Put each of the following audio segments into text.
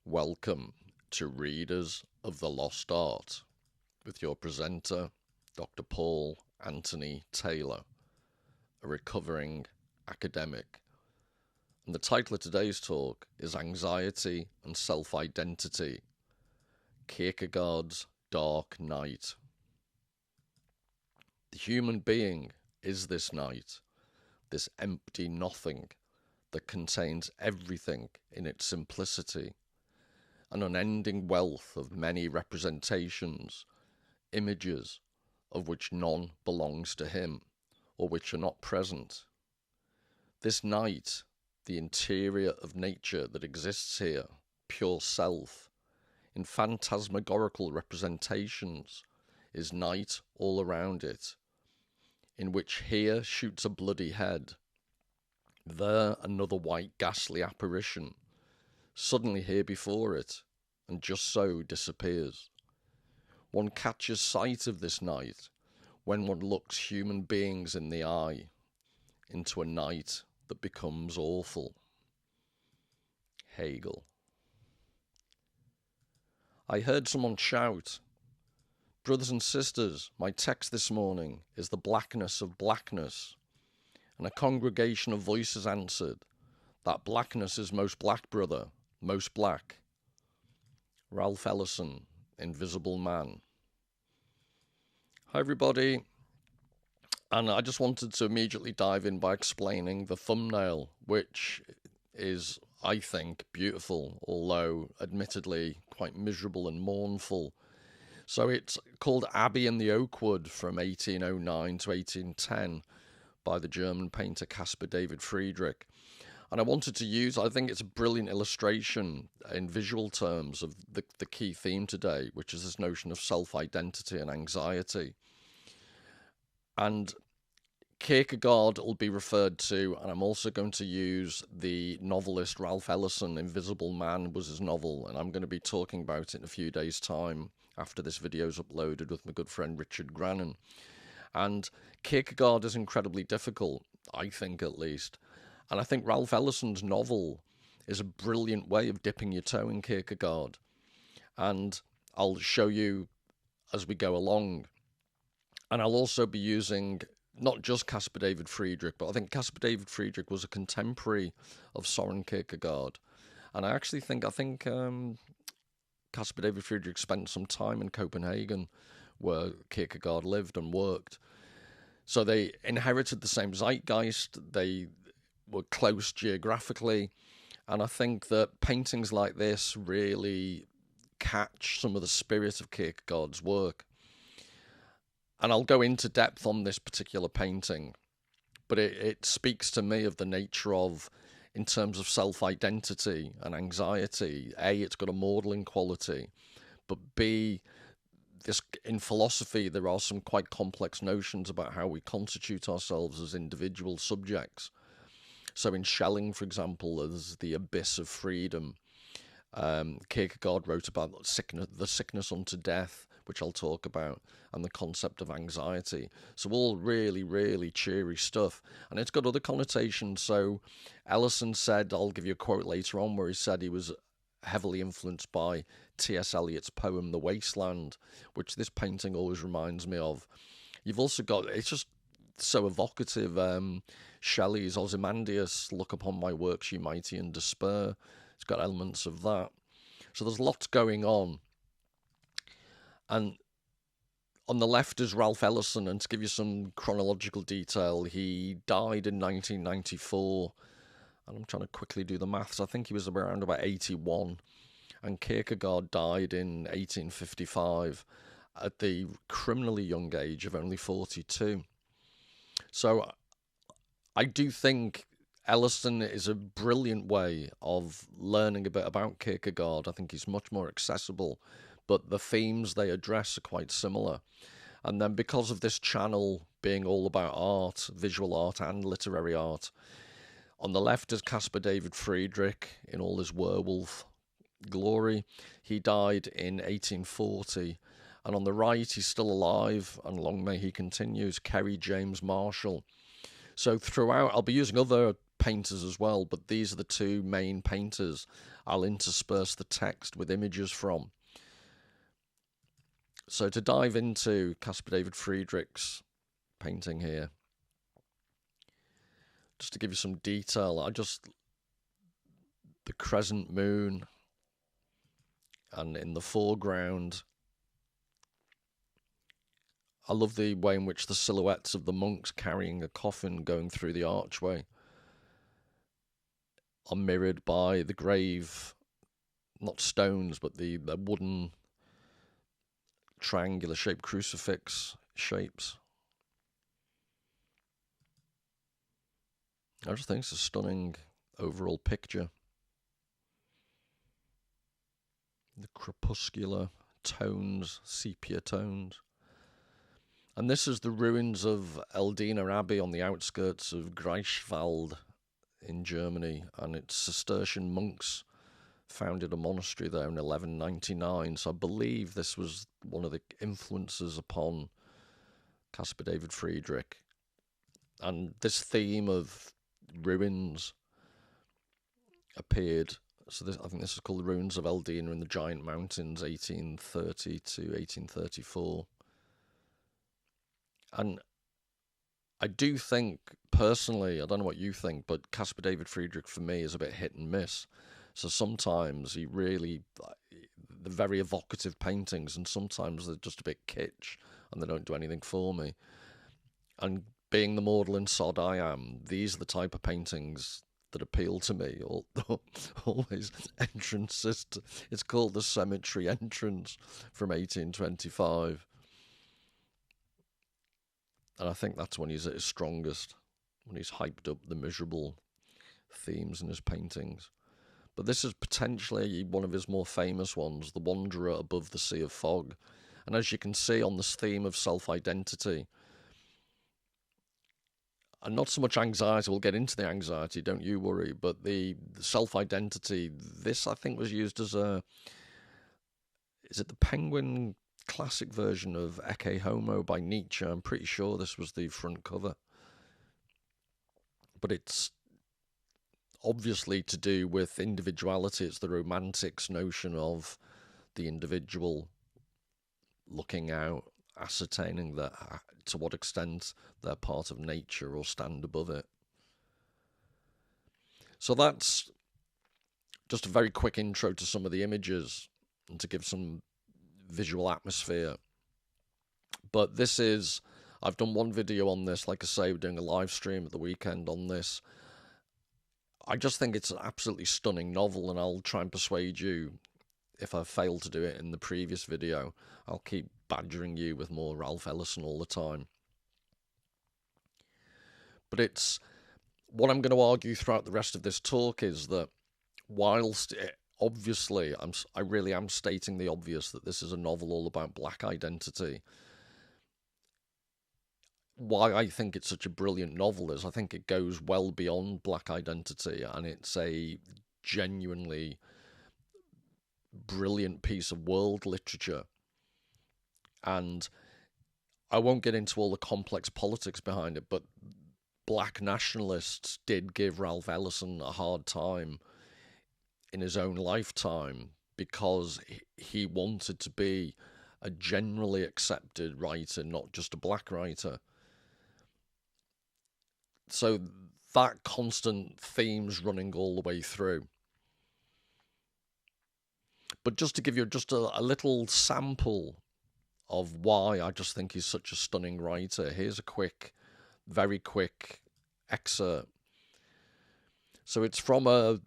Welcome to Readers of the Lost Art with your presenter, Dr. Paul Anthony Taylor, a recovering academic. And the title of today's talk is Anxiety and Self-Identity, Kierkegaard's Dark Night. The human being is this night, this empty nothing that contains everything in its simplicity, an unending wealth of many representations, images, of which none belongs to him, or which are not present. This night, the interior of nature that exists here, pure self, in phantasmagorical representations, is night all around it, in which here shoots a bloody head, there another white ghastly apparition, suddenly here before it, and just so disappears. One catches sight of this night when one looks human beings in the eye, into a night that becomes awful. Hegel. I heard someone shout, "Brothers and sisters, my text this morning is the blackness of blackness." And a congregation of voices answered, "That blackness is most black, brother, most black." Ralph Ellison, Invisible Man. Hi everybody, and I just wanted to immediately dive in by explaining the thumbnail, which is, I think, beautiful, although admittedly quite miserable and mournful. So it's called Abbey in the Oakwood from 1809 to 1810 by the German painter Caspar David Friedrich. And I wanted to use, I think it's a brilliant illustration in visual terms of the key theme today, which is this notion of self-identity and anxiety. And Kierkegaard will be referred to, and I'm also going to use the novelist Ralph Ellison. Invisible Man was his novel, and I'm going to be talking about it in a few days' time after this video is uploaded with my good friend Richard Grannon. And Kierkegaard is incredibly difficult, I think at least. And I think Ralph Ellison's novel is a brilliant way of dipping your toe in Kierkegaard. And I'll show you as we go along. And I'll also be using not just Caspar David Friedrich, but I think Caspar David Friedrich was a contemporary of Soren Kierkegaard. And I think Caspar David Friedrich spent some time in Copenhagen where Kierkegaard lived and worked. So they inherited the same zeitgeist, they were close geographically, and I think that paintings like this really catch some of the spirit of Kierkegaard's work. And I'll go into depth on this particular painting, but it speaks to me of the nature of, in terms of self-identity and anxiety, A, it's got a maudlin quality, but B, in philosophy, there are some quite complex notions about how we constitute ourselves as individual subjects. So in Schelling, for example, there's the abyss of freedom. Kierkegaard wrote about the sickness unto death, which I'll talk about, and the concept of anxiety. So all really, really cheery stuff. And it's got other connotations. So Ellison said, I'll give you a quote later on, where he said he was heavily influenced by T.S. Eliot's poem The Wasteland, which this painting always reminds me of. You've also got, it's just so evocative, Shelley's Ozymandias, "Look upon my works, ye mighty, in despair." It's got elements of that. So there's lots going on. And on the left is Ralph Ellison, and to give you some chronological detail, he died in 1994, and I'm trying to quickly do the maths. I think he was around about 81, and Kierkegaard died in 1855 at the criminally young age of only 42. So I do think Ellison is a brilliant way of learning a bit about Kierkegaard. I think he's much more accessible, but the themes they address are quite similar. And then because of this channel being all about art, visual art and literary art, on the left is Caspar David Friedrich in all his werewolf glory. He died in 1840. And on the right, he's still alive, and long may he continue, is Kerry James Marshall. So throughout, I'll be using other painters as well, but these are the two main painters I'll intersperse the text with images from. So to dive into Caspar David Friedrich's painting here, just to give you some detail, the crescent moon, and in the foreground, I love the way in which the silhouettes of the monks carrying a coffin going through the archway are mirrored by the grave, not stones, but the wooden triangular shaped crucifix shapes. I just think it's a stunning overall picture. The crepuscular tones, sepia tones. And this is the ruins of Eldiner Abbey on the outskirts of Greifswald in Germany, and its Cistercian monks founded a monastery there in 1199, so I believe this was one of the influences upon Caspar David Friedrich. And this theme of ruins appeared, so I think this is called The Ruins of Eldina in the Giant Mountains, 1830 to 1834. And I do think, personally, I don't know what you think, but Caspar David Friedrich for me is a bit hit and miss. So sometimes they're very evocative paintings, and sometimes they're just a bit kitsch and they don't do anything for me. And being the mortal and sod I am, these are the type of paintings that appeal to me. Always entrances. It's called The Cemetery Entrance from 1825. And I think that's when he's at his strongest, when he's hyped up the miserable themes in his paintings. But this is potentially one of his more famous ones, The Wanderer Above the Sea of Fog. And as you can see on this theme of self-identity, and not so much anxiety, we'll get into the anxiety, don't you worry, but the self-identity, this I think was used as is it the Penguin classic version of Ecce Homo by Nietzsche? I'm pretty sure this was the front cover. But it's obviously to do with individuality. It's the romantics notion of the individual looking out, ascertaining that to what extent they're part of nature or stand above it. So that's just a very quick intro to some of the images and to give some visual atmosphere. But I've done one video on this, like I say, we're doing a live stream at the weekend on this. I just think it's an absolutely stunning novel, and I'll try and persuade you, if I fail to do it in the previous video, I'll keep badgering you with more Ralph Ellison all the time. But what I'm going to argue throughout the rest of this talk is that whilst obviously I really am stating the obvious that this is a novel all about black identity, why I think it's such a brilliant novel is I think it goes well beyond black identity, and it's a genuinely brilliant piece of world literature. And I won't get into all the complex politics behind it, but black nationalists did give Ralph Ellison a hard time in his own lifetime because he wanted to be a generally accepted writer, not just a black writer. So that constant theme's running all the way through. But just to give you just a little sample of why I just think he's such a stunning writer, here's a very quick excerpt. So it's from a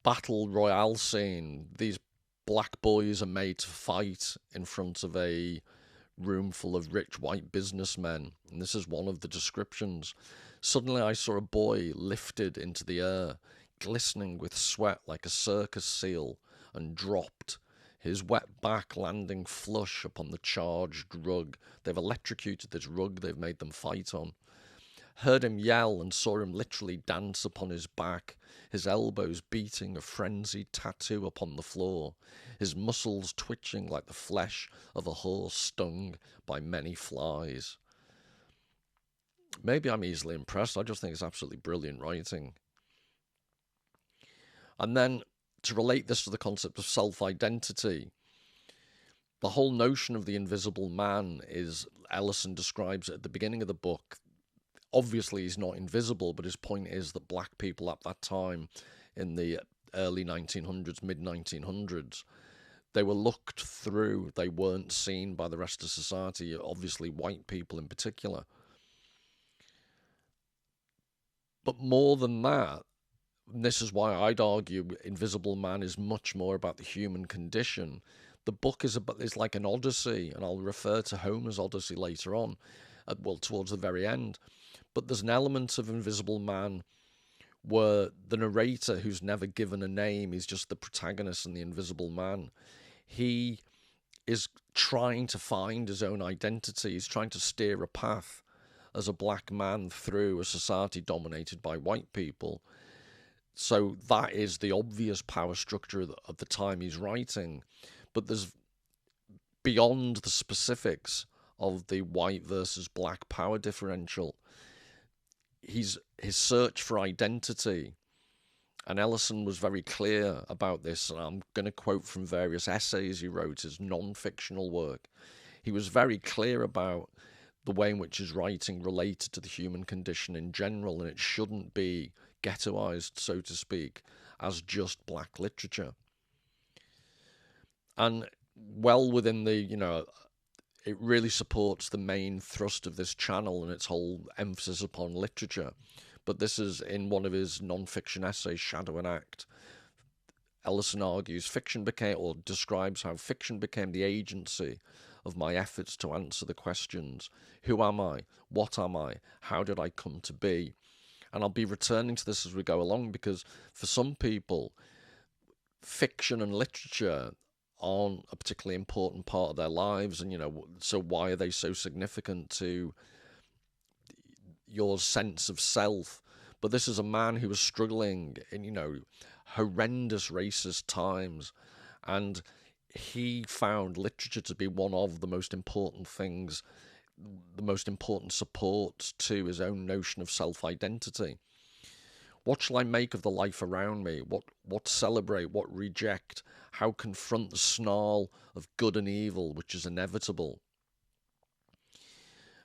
battle royale scene. These black boys are made to fight in front of a room full of rich white businessmen. And this is one of the descriptions. Suddenly I saw a boy lifted into the air, glistening with sweat like a circus seal, and dropped, his wet back landing flush upon the charged rug. They've electrocuted this rug they've made them fight on. Heard him yell and saw him literally dance upon his back, his elbows beating a frenzied tattoo upon the floor, his muscles twitching like the flesh of a horse stung by many flies. Maybe I'm easily impressed. I just think it's absolutely brilliant writing. And then to relate this to the concept of self-identity, the whole notion of the invisible man is, Ellison describes it at the beginning of the book. Obviously, he's not invisible, but his point is that black people at that time, in the early 1900s, mid 1900s, they were looked through. They weren't seen by the rest of society, obviously white people in particular. But more than that, and this is why I'd argue Invisible Man is much more about the human condition. The book is like an odyssey, and I'll refer to Homer's Odyssey later on, well, towards the very end. But there's an element of Invisible Man where the narrator, who's never given a name, he's just the protagonist and the Invisible Man. He is trying to find his own identity. He's trying to steer a path as a black man through a society dominated by white people. So that is the obvious power structure of the time he's writing. But there's, beyond the specifics of the white versus black power differential, his search for identity, and Ellison was very clear about this, and I'm going to quote from various essays he wrote, his non-fictional work. He was very clear about the way in which his writing related to the human condition in general, and it shouldn't be ghettoized, so to speak, as just black literature. And well within the, it really supports the main thrust of this channel and its whole emphasis upon literature. But this is in one of his non-fiction essays, Shadow and Act. Ellison argues describes how fiction became the agency of my efforts to answer the questions: who am I? What am I? How did I come to be? And I'll be returning to this as we go along, because for some people, fiction and literature aren't a particularly important part of their lives, and so why are they so significant to your sense of self? But this is a man who was struggling in horrendous racist times, and he found literature to be one of the most important things, the most important support to his own notion of self-identity. What shall I make of the life around me? What celebrate? What reject? How confront the snarl of good and evil, which is inevitable?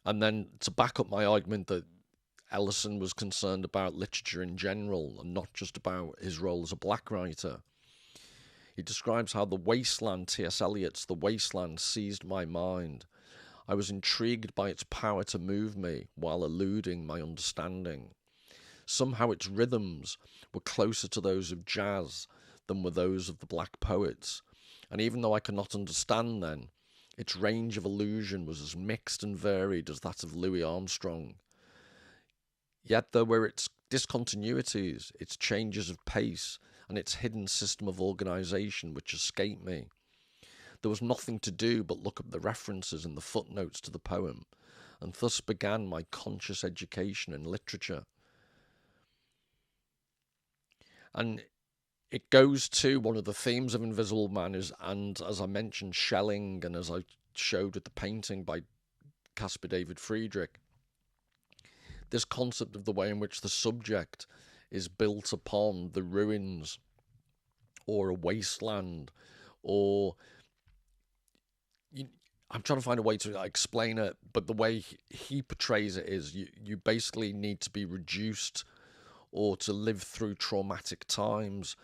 And then to back up my argument that Ellison was concerned about literature in general and not just about his role as a black writer, he describes how the wasteland, T.S. Eliot's The Wasteland, seized my mind. I was intrigued by its power to move me while eluding my understanding. Somehow its rhythms were closer to those of jazz than were those of the black poets, and even though I could not understand then, its range of illusion was as mixed and varied as that of Louis Armstrong. Yet there were its discontinuities, its changes of pace, and its hidden system of organisation which escaped me. There was nothing to do but look up the references and the footnotes to the poem, and thus began my conscious education in literature. And it goes to one of the themes of Invisible Man and as I mentioned, Schelling, and as I showed with the painting by Caspar David Friedrich, this concept of the way in which the subject is built upon the ruins or a wasteland, or I'm trying to find a way to explain it, but the way he portrays it is you basically need to be reduced, or to live through traumatic times,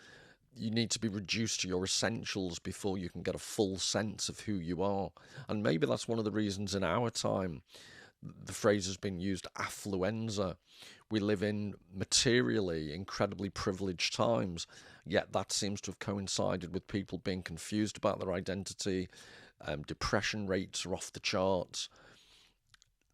you need to be reduced to your essentials before you can get a full sense of who you are. And maybe that's one of the reasons in our time the phrase has been used, affluenza. We live in materially incredibly privileged times, yet that seems to have coincided with people being confused about their identity. Depression rates are off the charts.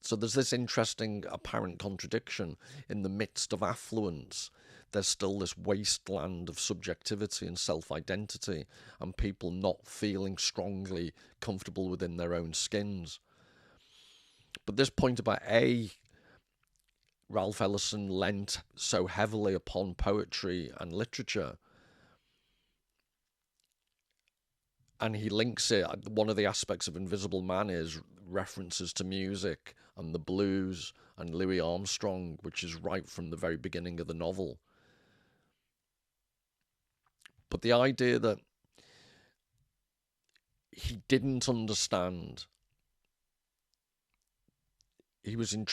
So there's this interesting apparent contradiction. In the midst of affluence, there's still this wasteland of subjectivity and self-identity, and people not feeling strongly comfortable within their own skins. But this point about Ralph Ellison lent so heavily upon poetry and literature, and he links it, one of the aspects of Invisible Man is references to music and the blues and Louis Armstrong, which is right from the very beginning of the novel. But the idea that he didn't understand, he was in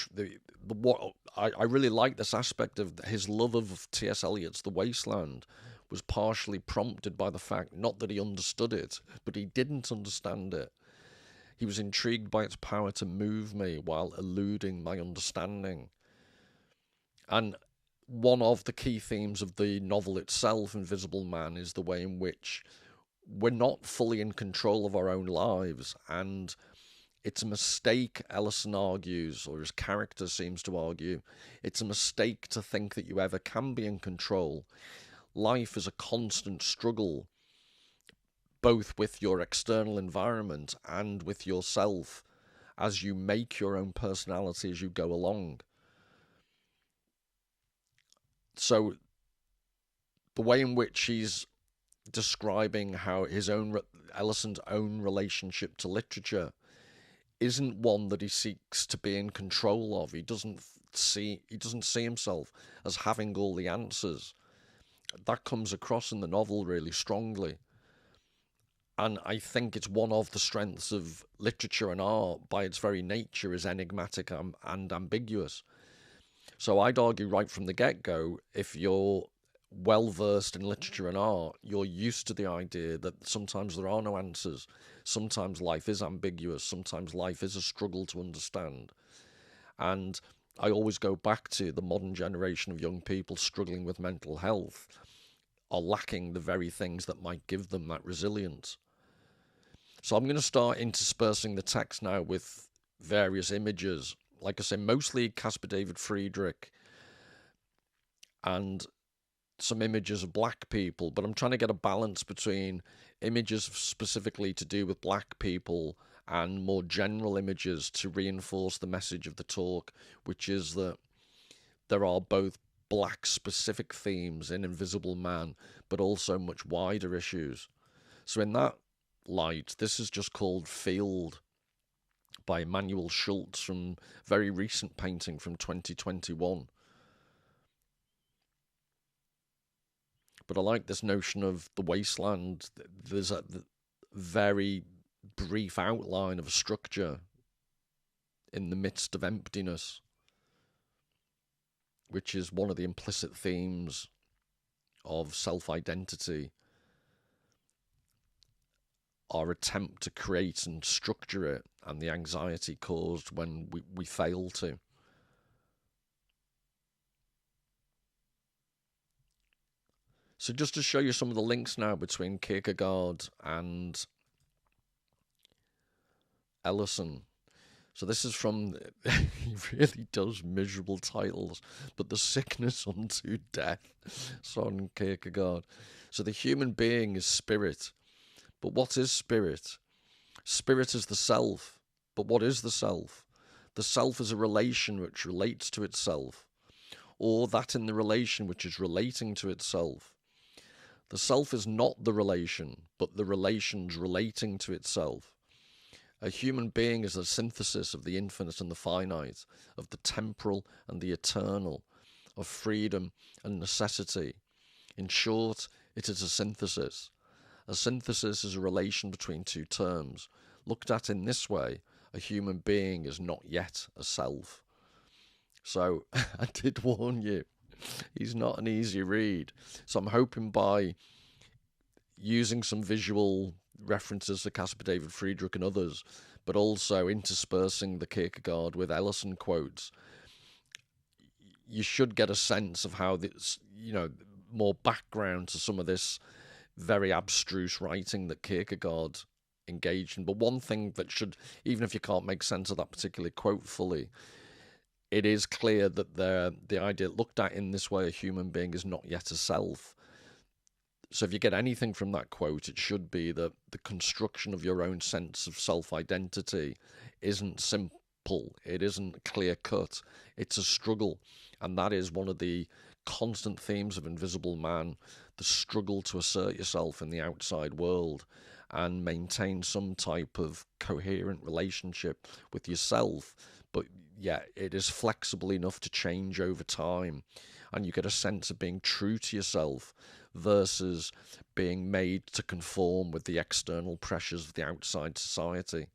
what I really like this aspect of his love of T.S. Eliot's The Wasteland was partially prompted by the fact not that he understood it, but he didn't understand it. He was intrigued by its power to move me while eluding my understanding. And one of the key themes of the novel itself, Invisible Man, is the way in which we're not fully in control of our own lives. And it's a mistake, Ellison argues, or his character seems to argue, it's a mistake to think that you ever can be in control. Life is a constant struggle, both with your external environment and with yourself, as you make your own personality as you go along. So the way in which he's describing how Ellison's own relationship to literature isn't one that he seeks to be in control of. He doesn't see himself as having all the answers. That comes across in the novel really strongly. And I think it's one of the strengths of literature and art, by its very nature, is enigmatic and ambiguous. So I'd argue right from the get-go, if you're well-versed in literature and art, you're used to the idea that sometimes there are no answers. Sometimes life is ambiguous. Sometimes life is a struggle to understand. And I always go back to the modern generation of young people struggling with mental health are lacking the very things that might give them that resilience. So I'm going to start interspersing the text now with various images. Like I say, mostly Caspar David Friedrich and some images of black people, but I'm trying to get a balance between images specifically to do with black people and more general images to reinforce the message of the talk, which is that there are both black specific themes in Invisible Man, but also much wider issues. So in that light, this is just called Field by Emanuel Schultz, from very recent painting from 2021. But I like this notion of the wasteland. There's a very brief outline of a structure in the midst of emptiness, which is one of the implicit themes of self-identity, our attempt to create and structure it, and the anxiety caused when we fail to. So just to show you some of the links now between Kierkegaard and Ellison. So this is from, he really does miserable titles, but The Sickness Unto Death, Soren Kierkegaard. So the human being is spirit. But what is spirit? Spirit is the self. But what is the self? The self is a relation which relates to itself, or that in the relation which is relating to itself. The self is not the relation, but the relations relating to itself. A human being is a synthesis of the infinite and the finite, of the temporal and the eternal, of freedom and necessity. In short, it is a synthesis. A synthesis is a relation between two terms. Looked at in this way, a human being is not yet a self. So I did warn you, he's not an easy read. So I'm hoping by using some visual references to Caspar David Friedrich and others, but also interspersing the Kierkegaard with Ellison quotes, you should get a sense of how this, more background to some of this very abstruse writing that Kierkegaard engaged in. But one thing that should, even if you can't make sense of that particular quote fully, it is clear that the idea looked at in this way, a human being is not yet a self. So if you get anything from that quote, it should be that the construction of your own sense of self-identity isn't simple. It isn't clear-cut. It's a struggle. And that is one of the constant themes of Invisible Man, the struggle to assert yourself in the outside world and maintain some type of coherent relationship with yourself. But yeah, it is flexible enough to change over time. And you get a sense of being true to yourself, versus being made to conform with the external pressures of the outside society.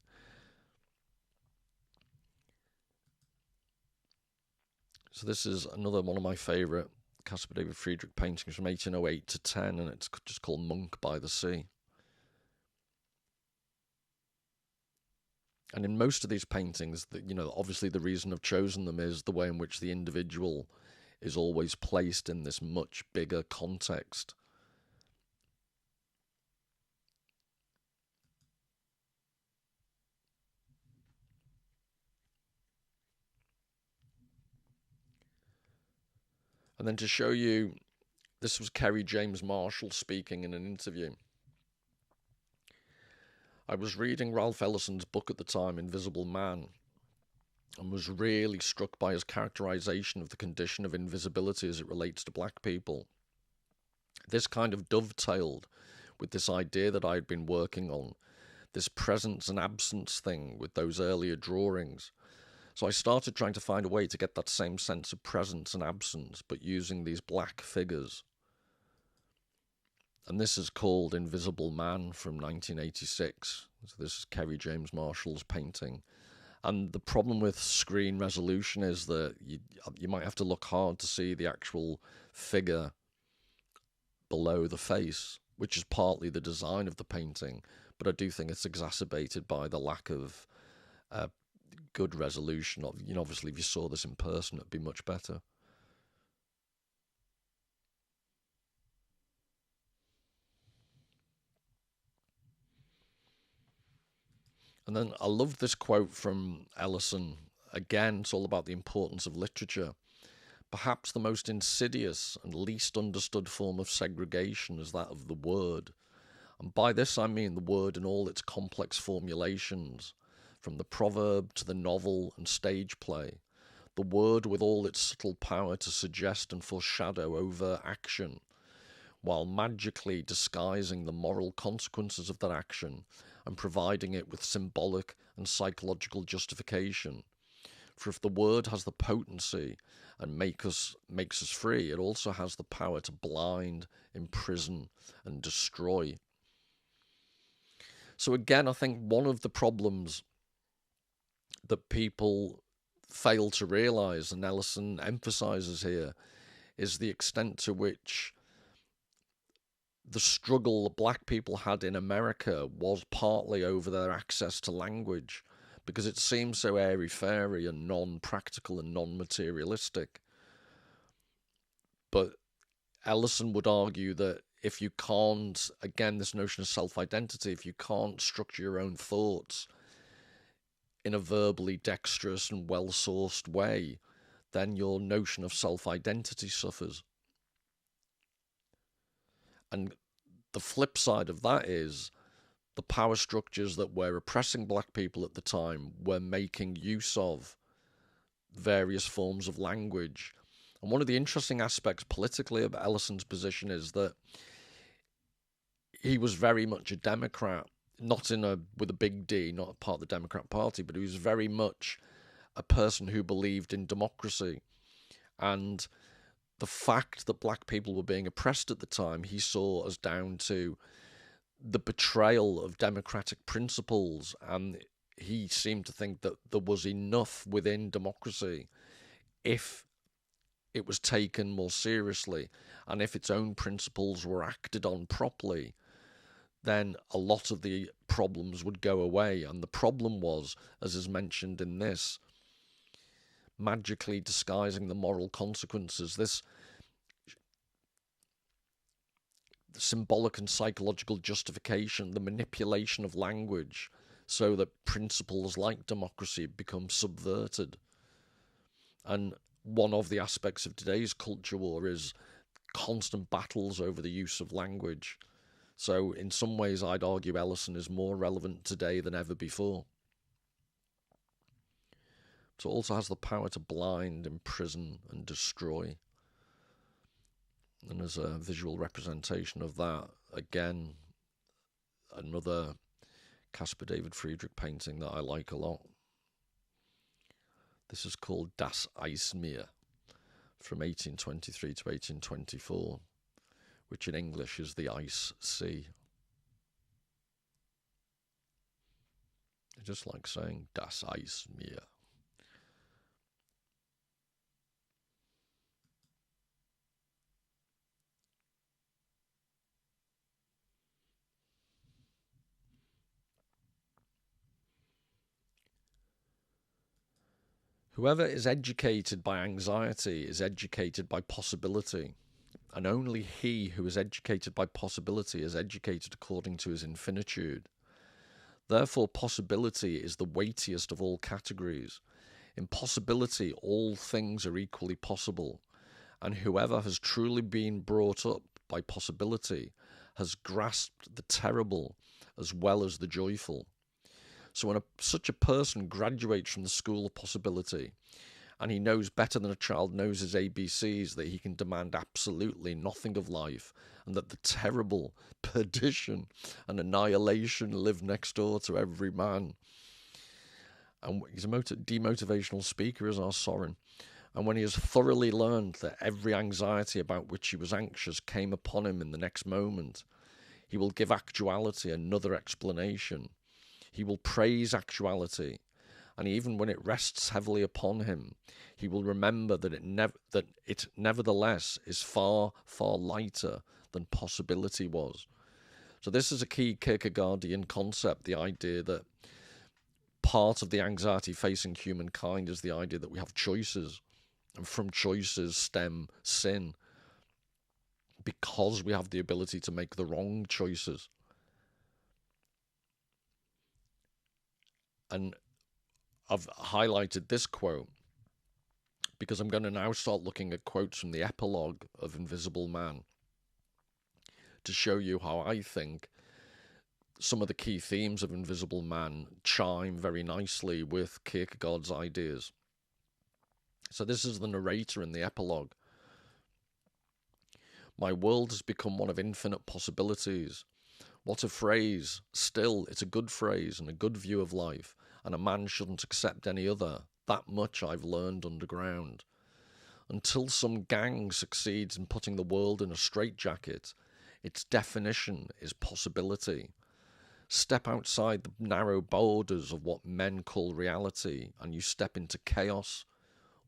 So this is another one of my favourite Caspar David Friedrich paintings from 1808 to 10, and it's just called Monk by the Sea. And in most of these paintings, obviously the reason I've chosen them is the way in which the individual is always placed in this much bigger context. And then to show you, this was Kerry James Marshall speaking in an interview. I was reading Ralph Ellison's book at the time, Invisible Man, and was really struck by his characterization of the condition of invisibility as it relates to black people. This kind of dovetailed with this idea that I had been working on, this presence and absence thing with those earlier drawings. So I started trying to find a way to get that same sense of presence and absence, but using these black figures. And this is called Invisible Man from 1986. So this is Kerry James Marshall's painting. And the problem with screen resolution is that you might have to look hard to see the actual figure below the face, which is partly the design of the painting, but I do think it's exacerbated by the lack of good resolution. Obviously, if you saw this in person, it'd be much better. And then I love this quote from Ellison. Again, it's all about the importance of literature. Perhaps the most insidious and least understood form of segregation is that of the word. And by this I mean the word in all its complex formulations, from the proverb to the novel and stage play. The word with all its subtle power to suggest and foreshadow overt action, while magically disguising the moral consequences of that action and providing it with symbolic and psychological justification. For if the word has the potency and makes us free, it also has the power to blind, imprison, and destroy. So again, I think one of the problems that people fail to realise, and Ellison emphasises here, is the extent to which the struggle black people had in America was partly over their access to language, because it seems so airy-fairy and non-practical and non-materialistic. But Ellison would argue that if you can't, again, this notion of self-identity, if you can't structure your own thoughts in a verbally dexterous and well-sourced way, then your notion of self-identity suffers. And the flip side of that is the power structures that were oppressing black people at the time were making use of various forms of language. And one of the interesting aspects politically of Ellison's position is that he was very much a Democrat, not with a big D, not a part of the Democrat Party, but he was very much a person who believed in democracy. And the fact that black people were being oppressed at the time, he saw as down to the betrayal of democratic principles, and he seemed to think that there was enough within democracy if it was taken more seriously and if its own principles were acted on properly, then a lot of the problems would go away. And the problem was, as is mentioned in this, magically disguising the moral consequences, this symbolic and psychological justification, the manipulation of language so that principles like democracy become subverted. And one of the aspects of today's culture war is constant battles over the use of language. So in some ways, I'd argue Ellison is more relevant today than ever before. So it also has the power to blind, imprison, and destroy. And as a visual representation of that, again, another Caspar David Friedrich painting that I like a lot. This is called Das Eismeer from 1823 to 1824, which in English is the ice sea. It's just like saying das Eismeer. Whoever is educated by anxiety is educated by possibility, and only he who is educated by possibility is educated according to his infinitude. Therefore, possibility is the weightiest of all categories. In possibility, all things are equally possible, and whoever has truly been brought up by possibility has grasped the terrible as well as the joyful. So when such a person graduates from the school of possibility, and he knows better than a child knows his ABCs that he can demand absolutely nothing of life, and that the terrible, perdition and annihilation live next door to every man. And he's a demotivational speaker, is our Soren. And when he has thoroughly learned that every anxiety about which he was anxious came upon him in the next moment, he will give actuality another explanation. He will praise actuality, and even when it rests heavily upon him, he will remember that it nevertheless is far, far lighter than possibility was. So this is a key Kierkegaardian concept, the idea that part of the anxiety facing humankind is the idea that we have choices, and from choices stem sin, because we have the ability to make the wrong choices. And I've highlighted this quote because I'm going to now start looking at quotes from the epilogue of Invisible Man to show you how I think some of the key themes of Invisible Man chime very nicely with Kierkegaard's ideas. So this is the narrator in the epilogue. My world has become one of infinite possibilities. What a phrase. Still, it's a good phrase and a good view of life, and a man shouldn't accept any other. That much I've learned underground. Until some gang succeeds in putting the world in a straitjacket, its definition is possibility. Step outside the narrow borders of what men call reality, and you step into chaos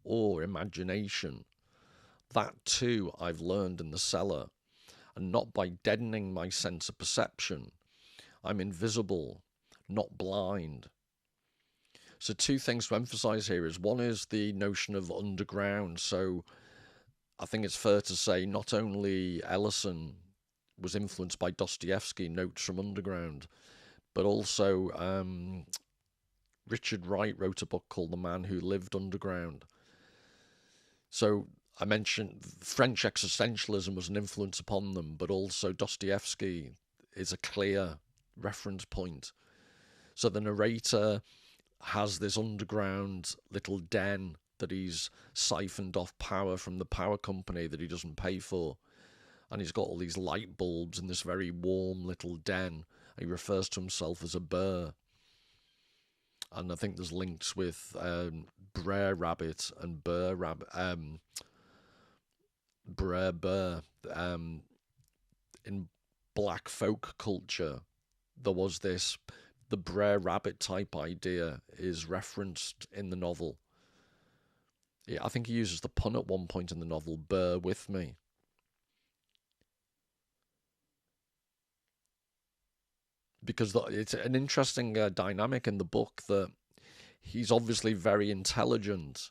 or imagination. That too I've learned in the cellar, and not by deadening my sense of perception. I'm invisible, not blind. So two things to emphasize here is, one is the notion of underground. So I think it's fair to say not only Ellison was influenced by Dostoevsky, Notes from Underground, but also Richard Wright wrote a book called The Man Who Lived Underground. So I mentioned French existentialism was an influence upon them, but also Dostoevsky is a clear reference point. So the narrator has this underground little den that he's siphoned off power from the power company that he doesn't pay for. And he's got all these light bulbs in this very warm little den. He refers to himself as a burr. And I think there's links with Brer Rabbit and Burr Rabbit, Brer Burr. In black folk culture, there was this, the Brer Rabbit type idea is referenced in the novel. Yeah, I think he uses the pun at one point in the novel, bear with me. Because it's an interesting dynamic in the book that he's obviously very intelligent.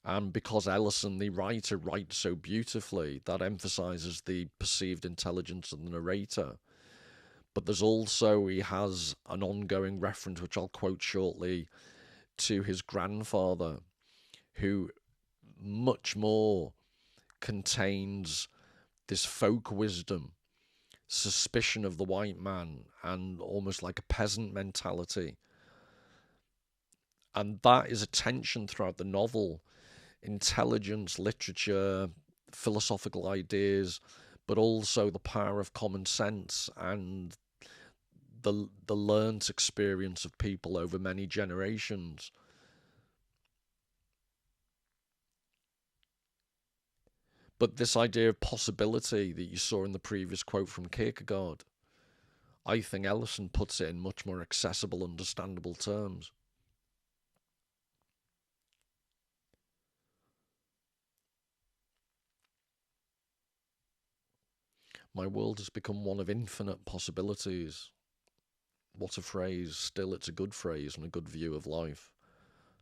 And because Ellison, the writer, writes so beautifully, that emphasizes the perceived intelligence of the narrator. But there's also, he has an ongoing reference, which I'll quote shortly, to his grandfather, who much more contains this folk wisdom, suspicion of the white man, and almost like a peasant mentality. And that is a tension throughout the novel. Intelligence, literature, philosophical ideas, but also the power of common sense and the learnt experience of people over many generations. But this idea of possibility that you saw in the previous quote from Kierkegaard, I think Ellison puts it in much more accessible, understandable terms. My world has become one of infinite possibilities. What a phrase. Still, it's a good phrase and a good view of life.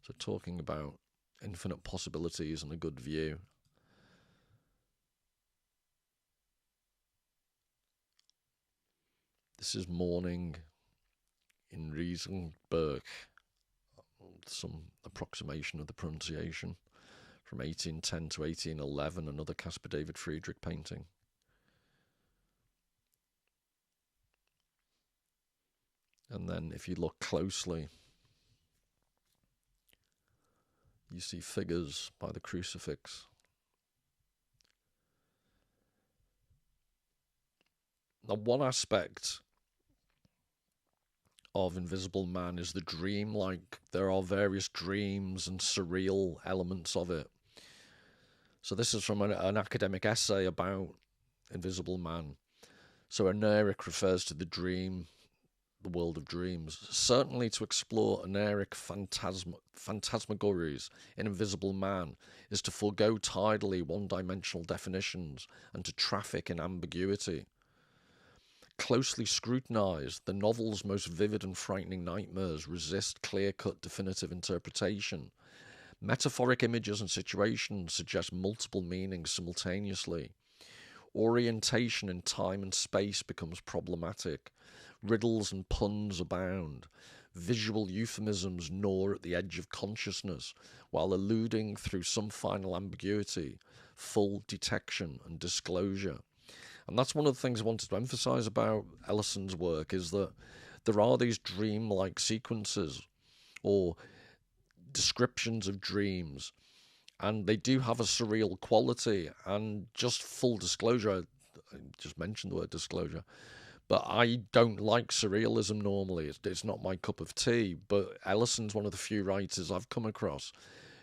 So talking about infinite possibilities and a good view. This is Morning in Riesenberg, some approximation of the pronunciation, from 1810 to 1811, another Caspar David Friedrich painting. And then if you look closely, you see figures by the crucifix. Now, one aspect of Invisible Man is the dream. Like, there are various dreams and surreal elements of it. So this is from an academic essay about Invisible Man. So Eneric refers to the dream, the world of dreams. Certainly to explore Eneric phantasmagories in Invisible Man is to forego tidily one-dimensional definitions and to traffic in ambiguity. Closely scrutinized, the novel's most vivid and frightening nightmares resist clear-cut definitive interpretation. Metaphoric images and situations suggest multiple meanings simultaneously. Orientation in time and space becomes problematic. Riddles and puns abound. Visual euphemisms gnaw at the edge of consciousness, while eluding through some final ambiguity, full detection and disclosure. And that's one of the things I wanted to emphasize about Ellison's work, is that there are these dream-like sequences or descriptions of dreams, and they do have a surreal quality. And just full disclosure, I just mentioned the word disclosure, but I don't like surrealism normally. It's not my cup of tea, but Ellison's one of the few writers I've come across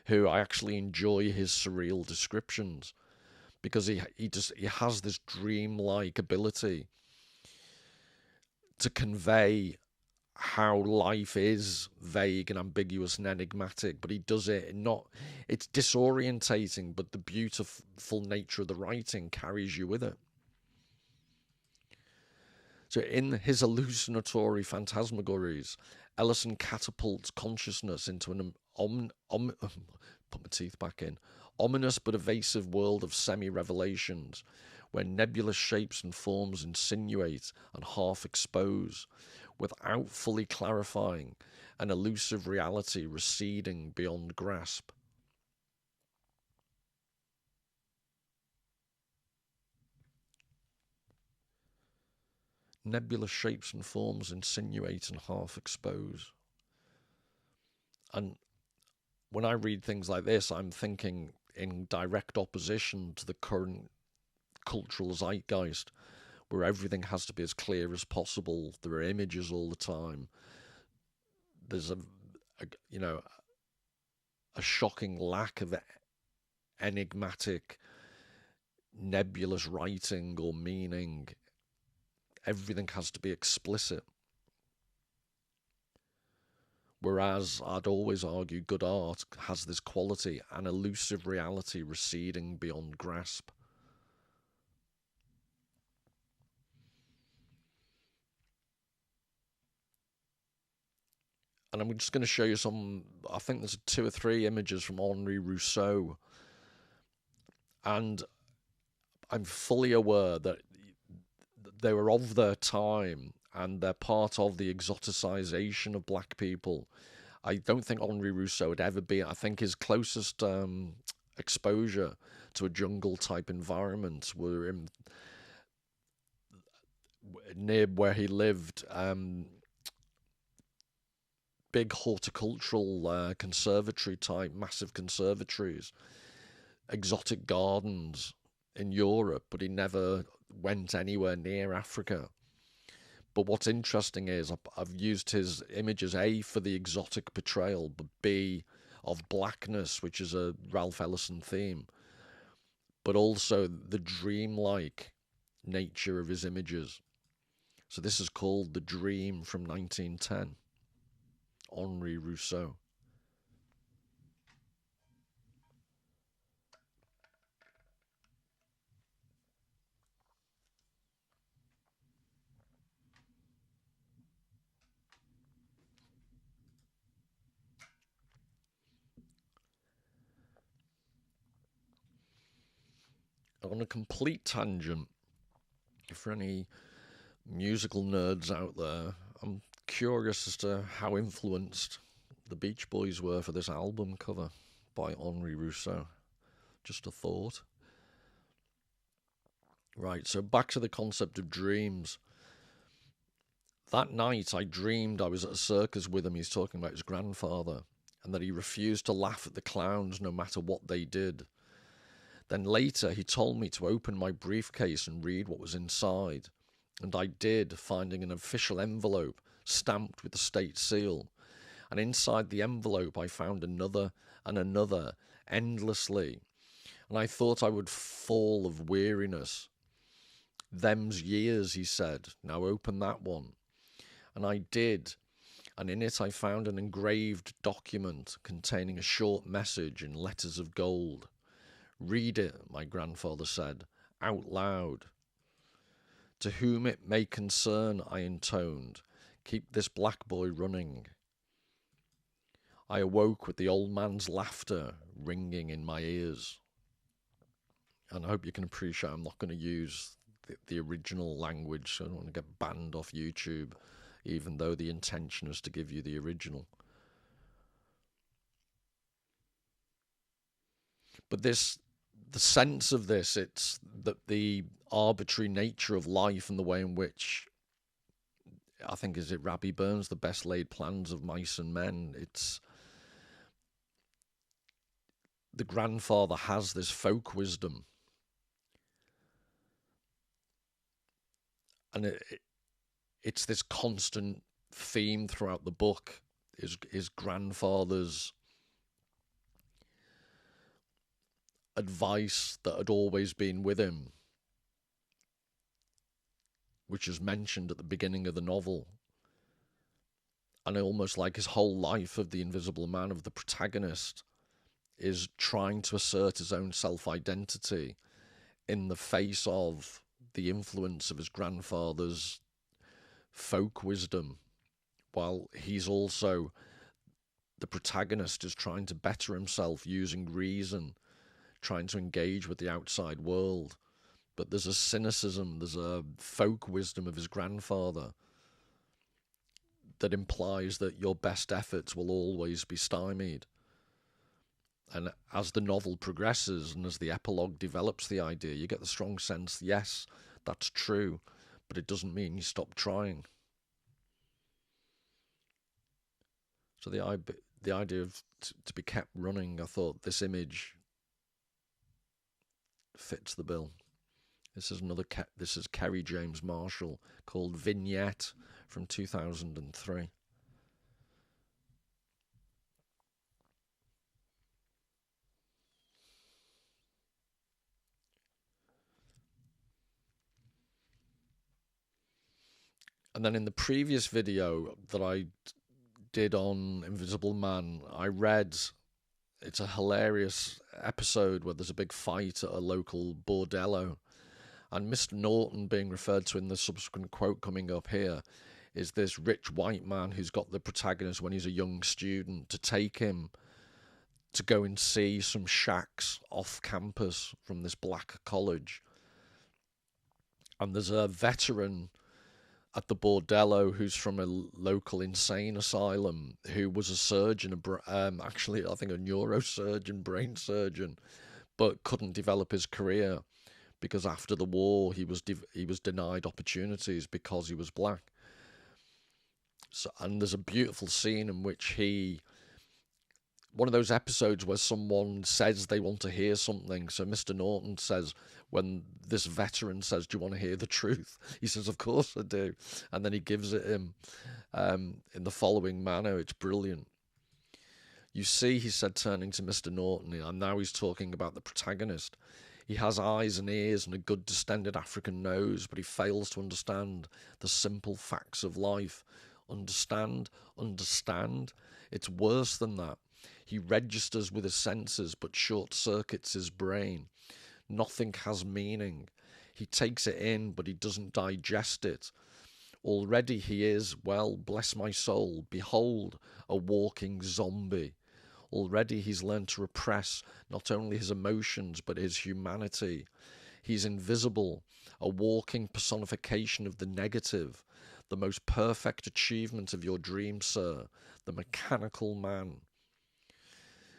who I actually enjoy his surreal descriptions, because he has this dream-like ability to convey how life is vague and ambiguous and enigmatic, but he does it it's disorientating, but the beautiful nature of the writing carries you with it. So in his hallucinatory phantasmagories, Ellison catapults consciousness into an put my teeth back in, ominous but evasive world of semi-revelations, where nebulous shapes and forms insinuate and half expose, without fully clarifying, an elusive reality receding beyond grasp. Nebulous shapes and forms insinuate and half expose. And when I read things like this, I'm thinking in direct opposition to the current cultural zeitgeist, where everything has to be as clear as possible. There are images all the time. There's a shocking lack of enigmatic, nebulous writing or meaning. Everything has to be explicit. Whereas I'd always argue good art has this quality, an elusive reality receding beyond grasp. And I'm just going to show you some, I think there's 2 or 3 images from Henri Rousseau. And I'm fully aware that they were of their time and they're part of the exoticization of black people. I don't think Henri Rousseau would ever be, I think his closest exposure to a jungle type environment were in, near where he lived, big horticultural conservatory type, massive conservatories, exotic gardens in Europe, but he never went anywhere near Africa. But what's interesting is I've used his images, A, for the exotic portrayal, but B, of blackness, which is a Ralph Ellison theme. but also the dreamlike nature of his images. So this is called The Dream from 1910, Henri Rousseau. On a complete tangent, for any musical nerds out there, I'm curious as to how influenced the Beach Boys were for this album cover by Henri Rousseau. Just a thought. Right, so back to the concept of dreams. That night I dreamed I was at a circus with him. He's talking about his grandfather, and that he refused to laugh at the clowns no matter what they did. Then later he told me to open my briefcase and read what was inside. And I did, finding an official envelope stamped with the state seal. And inside the envelope I found another and another, endlessly. And I thought I would fall of weariness. Them's years, he said. Now open that one. And I did. And in it I found an engraved document containing a short message in letters of gold. Read it, my grandfather said, out loud. To whom it may concern, I intoned, keep this black boy running. I awoke with the old man's laughter ringing in my ears. And I hope you can appreciate I'm not going to use the original language, so I don't want to get banned off YouTube, even though the intention is to give you the original. But the sense of this, it's that the arbitrary nature of life and the way in which, I think, is it Rabbi Burns, the best laid plans of mice and men, it's the grandfather has this folk wisdom, and it's this constant theme throughout the book, his grandfather's advice that had always been with him, which is mentioned at the beginning of the novel. And almost like his whole life of the Invisible Man, of the protagonist, is trying to assert his own self-identity in the face of the influence of his grandfather's folk wisdom, while he's also, the protagonist is trying to better himself using reason, trying to engage with the outside world. But there's a cynicism, there's a folk wisdom of his grandfather that implies that your best efforts will always be stymied. And as the novel progresses and as the epilogue develops the idea, you get the strong sense, yes, that's true, but it doesn't mean you stop trying. So the idea of to be kept running, I thought this image fits the bill. This is Kerry James Marshall, called Vignette, from 2003. And then in the previous video that I did on Invisible Man, I read, it's a hilarious episode where there's a big fight at a local bordello, and Mr. Norton, being referred to in the subsequent quote coming up here, is this rich white man who's got the protagonist when he's a young student to take him to go and see some shacks off campus from this black college. And there's a veteran at the bordello who's from a local insane asylum, who was a surgeon, actually I think a neurosurgeon, brain surgeon, but couldn't develop his career because after the war he was denied opportunities because he was black. So, and there's a beautiful scene in which one of those episodes where someone says they want to hear something. So Mr. Norton says, when this veteran says, do you want to hear the truth? He says, of course I do. And then he gives it him in the following manner. It's brilliant. You see, he said, turning to Mr. Norton, and now he's talking about the protagonist. He has eyes and ears and a good distended African nose, but he fails to understand the simple facts of life. Understand? Understand? It's worse than that. He registers with his senses, but short-circuits his brain. Nothing has meaning. He takes it in, but he doesn't digest it. Already he is, well, bless my soul, behold, a walking zombie. Already he's learned to repress not only his emotions, but his humanity. He's invisible, a walking personification of the negative, the most perfect achievement of your dream, sir, the mechanical man.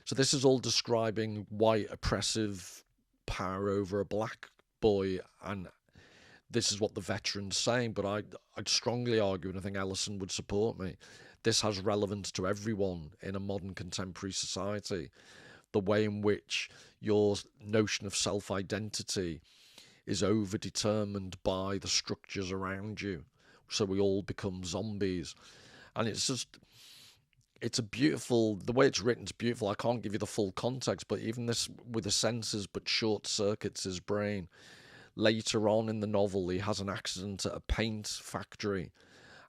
So this is all describing white oppressive power over a black boy, and this is what the veteran's saying, but I'd strongly argue, and I think Ellison would support me, this has relevance to everyone in a modern contemporary society. The way in which your notion of self-identity is overdetermined by the structures around you. So we all become zombies. And it's a beautiful, the way it's written is beautiful. I can't give you the full context, but even this with the senses, but short circuits his brain. Later on in the novel, he has an accident at a paint factory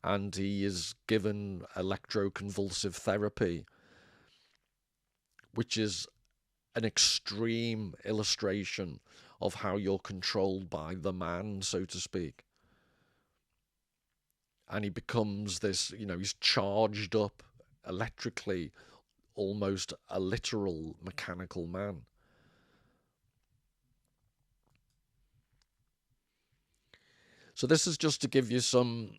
and he is given electroconvulsive therapy, which is an extreme illustration of how you're controlled by the man, so to speak. And he becomes this, he's charged up electrically, almost a literal mechanical man. So this is just to give you some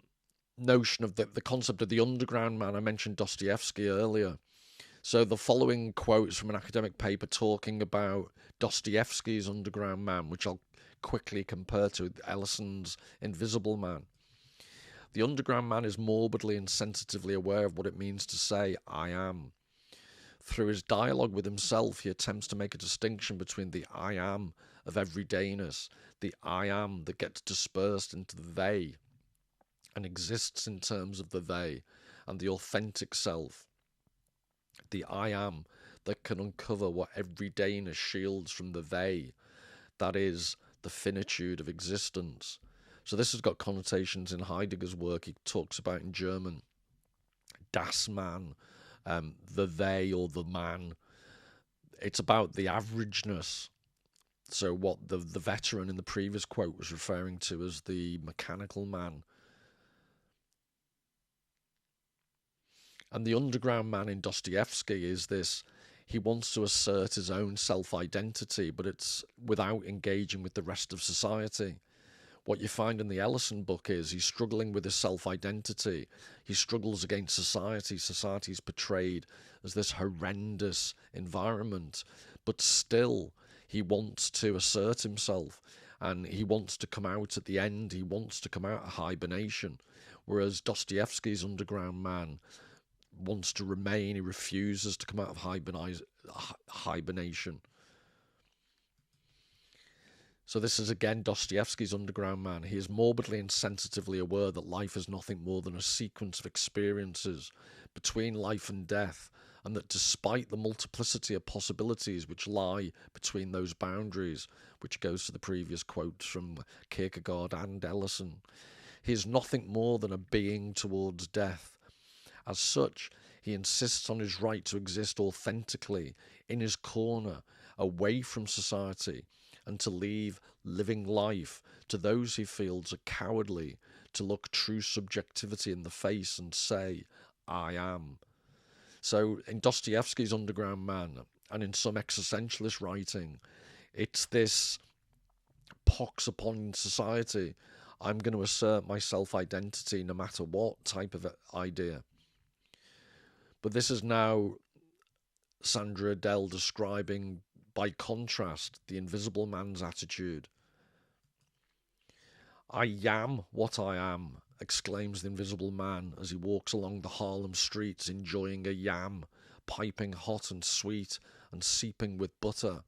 notion of the concept of the underground man. I mentioned Dostoevsky earlier. So the following quotes from an academic paper talking about Dostoevsky's underground man, which I'll quickly compare to Ellison's Invisible Man. The underground man is morbidly and sensitively aware of what it means to say, I am. Through his dialogue with himself, he attempts to make a distinction between the I am of everydayness, the I am that gets dispersed into the they, and exists in terms of the they, and the authentic self, the I am that can uncover what everydayness shields from the they, that is, the finitude of existence. So this has got connotations in Heidegger's work. He talks about in German, das Man, the they or the man. It's about the averageness. So what the veteran in the previous quote was referring to as the mechanical man. And the underground man in Dostoevsky is this, he wants to assert his own self-identity, but it's without engaging with the rest of society. What you find in the Ellison book is he's struggling with his self-identity. He struggles against society. Society is portrayed as this horrendous environment, but still he wants to assert himself and he wants to come out at the end. He wants to come out of hibernation, whereas Dostoevsky's underground man wants to remain. He refuses to come out of hibernation. So this is again Dostoevsky's underground man. He is morbidly and sensitively aware that life is nothing more than a sequence of experiences between life and death, and that despite the multiplicity of possibilities which lie between those boundaries, which goes to the previous quotes from Kierkegaard and Ellison, he is nothing more than a being towards death. As such, he insists on his right to exist authentically in his corner, away from society, and to leave living life to those he feels are cowardly, to look true subjectivity in the face and say, I am. So in Dostoevsky's Underground Man, and in some existentialist writing, it's this pox upon society. I'm going to assert my self-identity no matter what type of idea. But this is now Sandra Adele describing, by contrast, the invisible man's attitude. I am what I am, exclaims the invisible man as he walks along the Harlem streets enjoying a yam, piping hot and sweet and seeping with butter.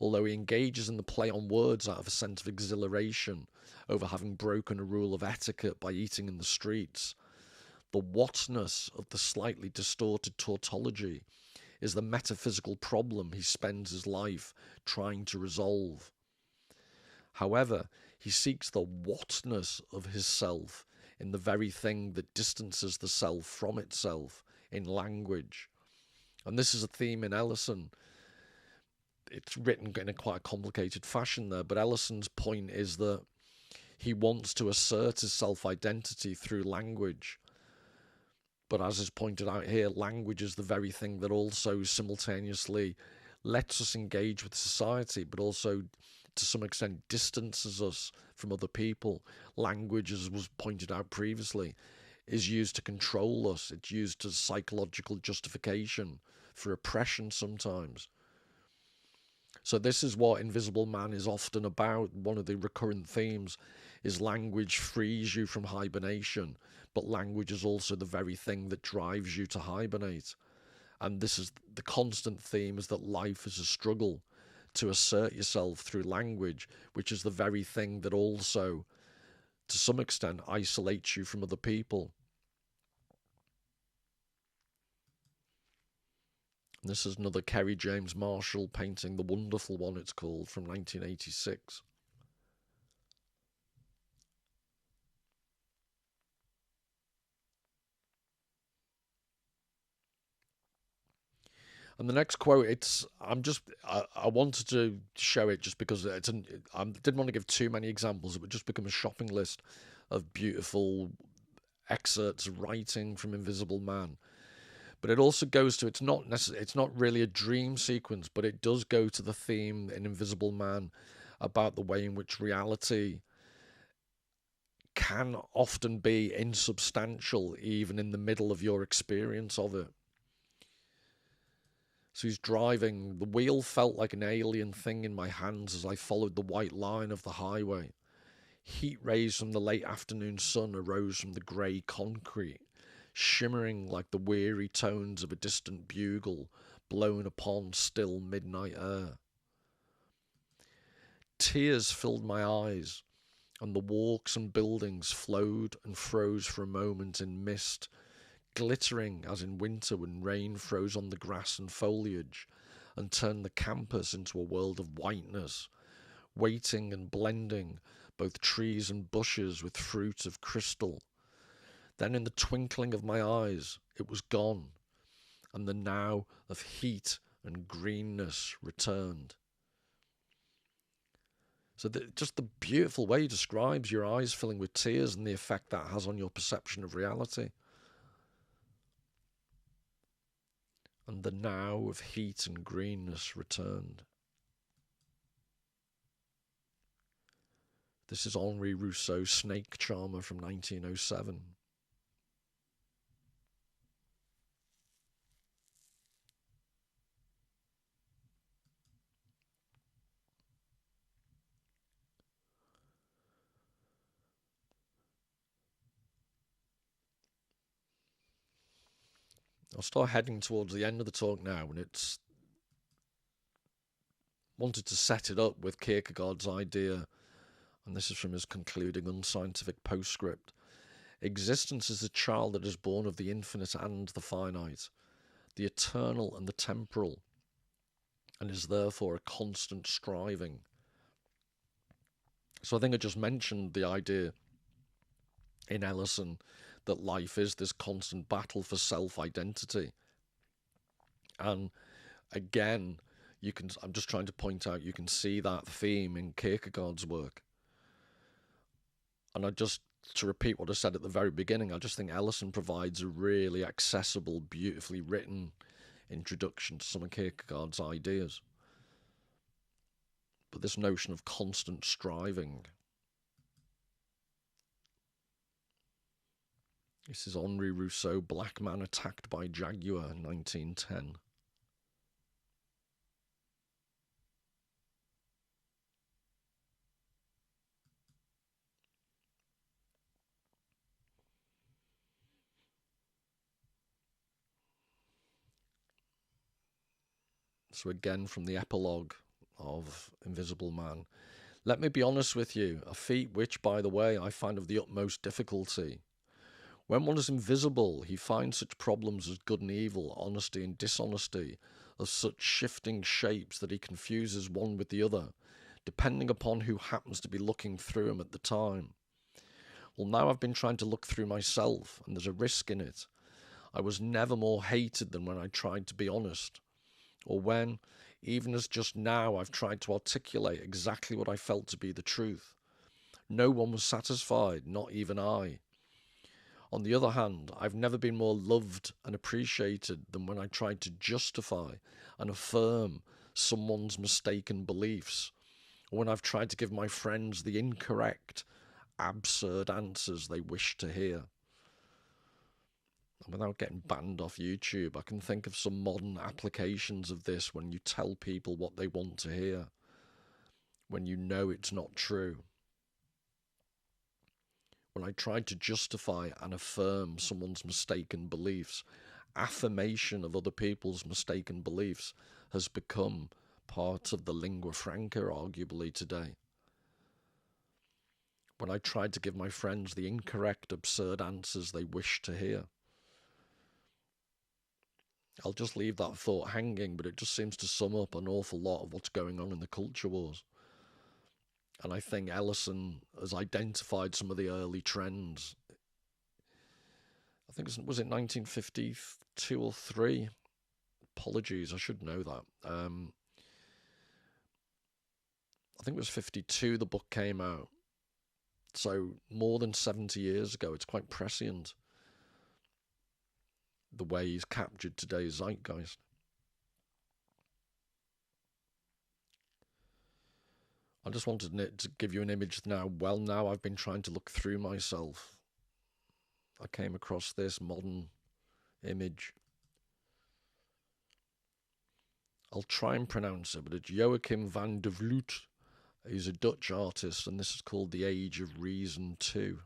Although he engages in the play on words out of a sense of exhilaration over having broken a rule of etiquette by eating in the streets, the whatness of the slightly distorted tautology is the metaphysical problem he spends his life trying to resolve. However, he seeks the whatness of his self in the very thing that distances the self from itself, in language. And this is a theme in Ellison. It's written in a quite complicated fashion there, but Ellison's point is that he wants to assert his self-identity through language. But as is pointed out here, language is the very thing that also simultaneously lets us engage with society, but also to some extent distances us from other people. Language, as was pointed out previously, is used to control us. It's used as psychological justification for oppression sometimes. So this is what Invisible Man is often about. One of the recurrent themes is language frees you from hibernation, but language is also the very thing that drives you to hibernate. And this is the constant theme, is that life is a struggle to assert yourself through language, which is the very thing that also, to some extent, isolates you from other people. And this is another Kerry James Marshall painting, The Wonderful One it's called, from 1986. And the next quote, I wanted to show it just because I didn't want to give too many examples. It would just become a shopping list of beautiful excerpts of writing from Invisible Man. But it also goes to, it's not really a dream sequence, but it does go to the theme in Invisible Man about the way in which reality can often be insubstantial, even in the middle of your experience of it. So he's driving. The wheel felt like an alien thing in my hands as I followed the white line of the highway. Heat rays from the late afternoon sun arose from the grey concrete, shimmering like the weary tones of a distant bugle blown upon still midnight air. Tears filled my eyes, and the walks and buildings flowed and froze for a moment in mist, glittering as in winter when rain froze on the grass and foliage and turned the campus into a world of whiteness, waiting and blending both trees and bushes with fruit of crystal. Then in the twinkling of my eyes it was gone, and the now of heat and greenness returned. So just the beautiful way he describes your eyes filling with tears and the effect that has on your perception of reality. And the now of heat and greenness returned. This is Henri Rousseau's Snake Charmer from 1907. I'll start heading towards the end of the talk now, and it's wanted to set it up with Kierkegaard's idea, and this is from his concluding unscientific postscript. Existence is a child that is born of the infinite and the finite, the eternal and the temporal, and is therefore a constant striving. So I think I just mentioned the idea in Ellison that life is this constant battle for self-identity. And again, I'm just trying to point out, you can see that theme in Kierkegaard's work. And to repeat what I said at the very beginning, I just think Ellison provides a really accessible, beautifully written introduction to some of Kierkegaard's ideas. But this notion of constant striving. This is Henri Rousseau, Black Man Attacked by Jaguar, 1910. So again from the epilogue of Invisible Man. Let me be honest with you, a feat which, by the way, I find of the utmost difficulty. When one is invisible, he finds such problems as good and evil, honesty and dishonesty, of such shifting shapes that he confuses one with the other, depending upon who happens to be looking through them at the time. Well, now I've been trying to look through myself, and there's a risk in it. I was never more hated than when I tried to be honest, or when, even as just now, I've tried to articulate exactly what I felt to be the truth. No one was satisfied, not even I. On the other hand, I've never been more loved and appreciated than when I tried to justify and affirm someone's mistaken beliefs, or when I've tried to give my friends the incorrect, absurd answers they wish to hear. And without getting banned off YouTube, I can think of some modern applications of this when you tell people what they want to hear, when you know it's not true. When I tried to justify and affirm someone's mistaken beliefs, affirmation of other people's mistaken beliefs has become part of the lingua franca, arguably, today. When I tried to give my friends the incorrect, absurd answers they wish to hear. I'll just leave that thought hanging, but it just seems to sum up an awful lot of what's going on in the culture wars. And I think Ellison has identified some of the early trends. I think was it 1952 or 3? Apologies, I should know that. I think it was 52 the book came out. So more than 70 years ago. It's quite prescient, the way he's captured today's zeitgeist. I just wanted to give you an image now. Well, now I've been trying to look through myself. I came across this modern image. I'll try and pronounce it, but it's Joachim van der Vloot. He's a Dutch artist, and this is called The Age of Reason 2.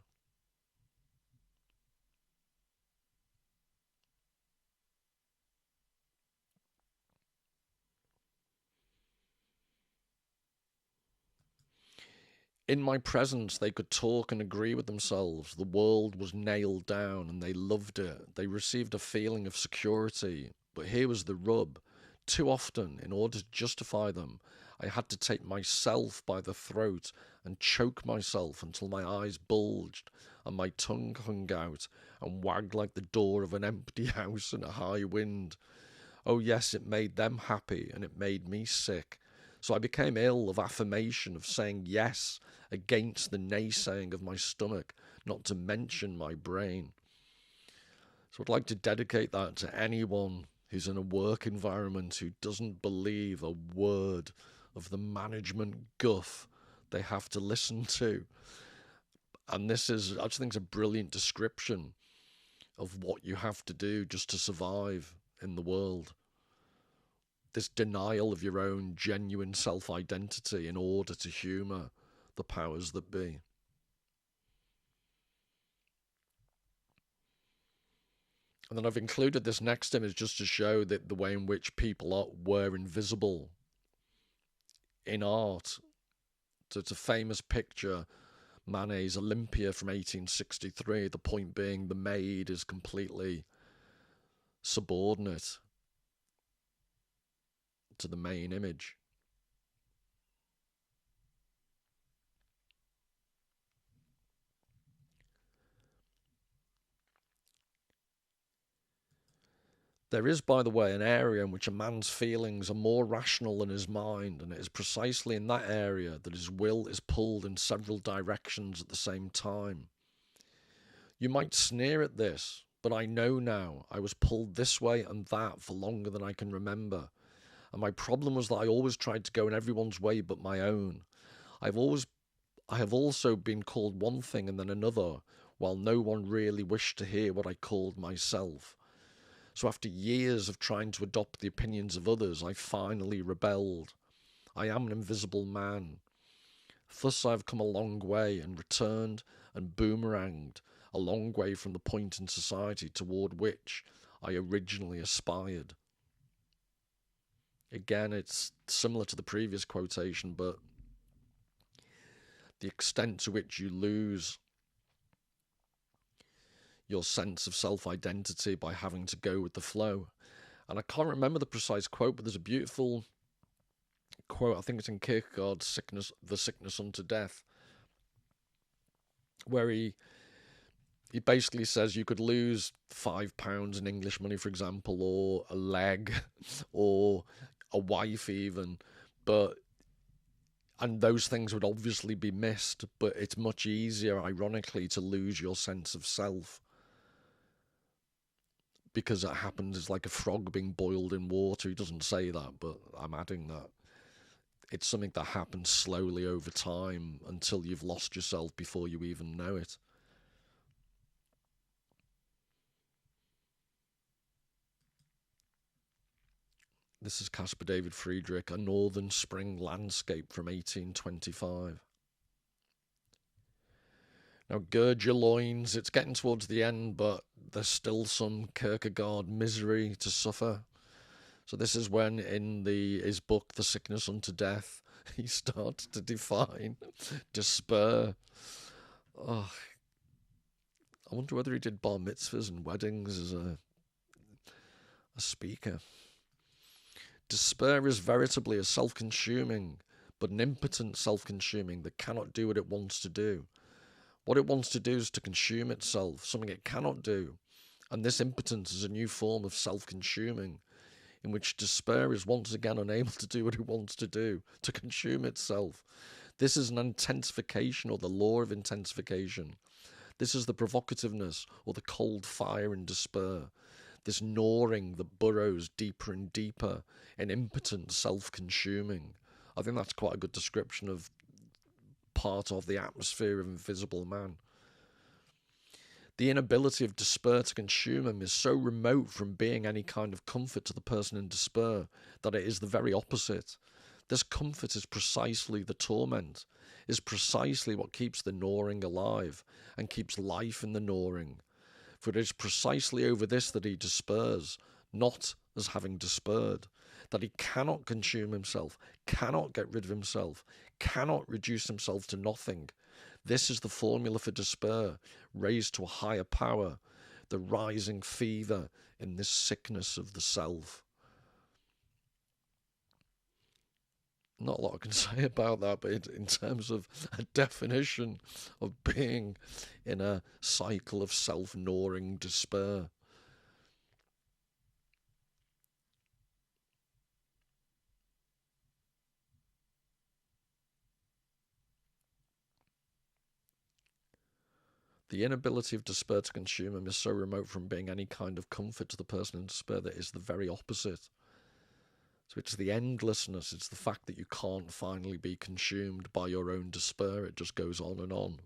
In my presence, they could talk and agree with themselves. The world was nailed down, and they loved it. They received a feeling of security. But here was the rub. Too often, in order to justify them, I had to take myself by the throat and choke myself until my eyes bulged and my tongue hung out and wagged like the door of an empty house in a high wind. Oh yes, it made them happy, and it made me sick. So I became ill of affirmation, of saying yes against the naysaying of my stomach, not to mention my brain. So I'd like to dedicate that to anyone who's in a work environment who doesn't believe a word of the management guff they have to listen to. And this is, I just think it's a brilliant description of what you have to do just to survive in the world. This denial of your own genuine self-identity in order to humour the powers that be. And then I've included this next image just to show that the way in which people were invisible in art. So it's a famous picture, Manet's Olympia from 1863. The point being, the maid is completely subordinate to the main image. There is, by the way, an area in which a man's feelings are more rational than his mind, and it is precisely in that area that his will is pulled in several directions at the same time. You might sneer at this, but I know now I was pulled this way and that for longer than I can remember. And my problem was that I always tried to go in everyone's way but my own. I have also been called one thing and then another, while no one really wished to hear what I called myself. So after years of trying to adopt the opinions of others, I finally rebelled. I am an invisible man. Thus I have come a long way and returned and boomeranged a long way from the point in society toward which I originally aspired. Again, it's similar to the previous quotation, but the extent to which you lose your sense of self-identity by having to go with the flow. And I can't remember the precise quote, but there's a beautiful quote, I think it's in Kierkegaard's The Sickness Unto Death, where he basically says you could lose £5 in English money, for example, or a leg, or a wife even, and those things would obviously be missed, but it's much easier, ironically, to lose your sense of self, because it happens. It's like a frog being boiled in water. He doesn't say that, but I'm adding that. It's something that happens slowly over time until you've lost yourself before you even know it. This is Caspar David Friedrich, A Northern Spring Landscape from 1825. Now, gird your loins. It's getting towards the end, but there's still some Kierkegaard misery to suffer. So this is when, in his book, The Sickness Unto Death, he starts to define despair. Oh, I wonder whether he did bar mitzvahs and weddings as a speaker. Despair is veritably a self-consuming, but an impotent self-consuming that cannot do what it wants to do. What it wants to do is to consume itself, something it cannot do. And this impotence is a new form of self-consuming, in which despair is once again unable to do what it wants to do, to consume itself. This is an intensification, or the law of intensification. This is the provocativeness, or the cold fire in despair. This gnawing that burrows deeper and deeper, in impotent self-consuming. I think that's quite a good description of part of the atmosphere of Invisible Man. The inability of despair to consume him is so remote from being any kind of comfort to the person in despair that it is the very opposite. This comfort is precisely the torment, is precisely what keeps the gnawing alive and keeps life in the gnawing. For it is precisely over this that he despairs, not as having despaired, that he cannot consume himself, cannot get rid of himself, cannot reduce himself to nothing. This is the formula for despair, raised to a higher power, the rising fever in this sickness of the self. Not a lot I can say about that, but in terms of a definition of being in a cycle of self-gnawing despair. The inability of despair to consume him is so remote from being any kind of comfort to the person in despair that it's the very opposite. So it's the endlessness, it's the fact that you can't finally be consumed by your own despair. It just goes on and on.